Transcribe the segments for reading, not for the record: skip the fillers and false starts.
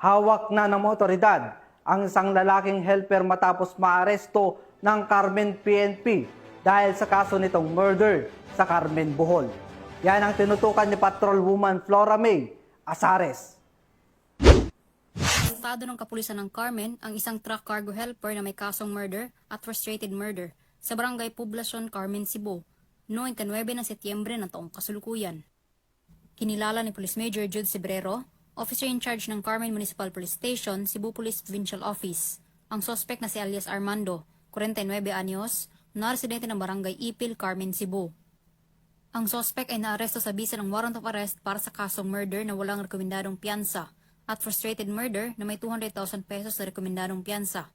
Hawak na ng otoridad ang isang lalaking helper matapos maaresto ng Carmen PNP dahil sa kaso nitong murder sa Carmen, Bohol. Yan ang tinutukan ni Patrolwoman Flora May Azares. Estado ng kapulisan ng Carmen ang isang truck cargo helper na may kasong murder at frustrated murder sa Barangay Poblacion, Carmen, Cebu noong 9 ng Setyembre ng taong kasulukuyan. Kinilala ni Police Major Jude Cebrero, officer in charge ng Carmen Municipal Police Station, Cebu Police Provincial Office, ang suspect na si alias Armando, 49 anyos, na residente ng Barangay Ipil, Carmen, Cebu. Ang suspect ay naaresto sa bisa ng warrant of arrest para sa kasong murder na walang rekomendadong piyansa at frustrated murder na may 200,000 pesos na rekomendadong piyansa.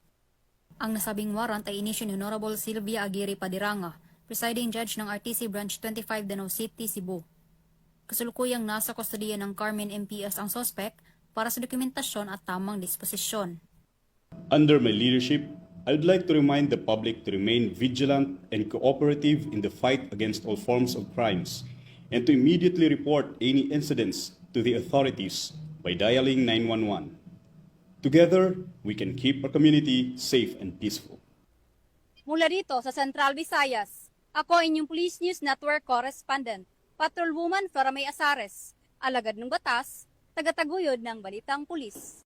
Ang nasabing warrant ay inisyu ni Honorable Sylvia Aguirre Padiranga, presiding judge ng RTC Branch 25 Danau City, Cebu. Kasulukuyang nasa kustodiya ng Carmen MPS ang suspect para sa dokumentasyon at tamang disposisyon. Under my leadership, I would like to remind the public to remain vigilant and cooperative in the fight against all forms of crimes and to immediately report any incidents to the authorities by dialing 911. Together, we can keep our community safe and peaceful. Mula dito sa Central Visayas, ako inyong Police News Network correspondent, Patrolwoman Flora May Azares, alagad ng batas, tagataguyod ng Balitang Pulis.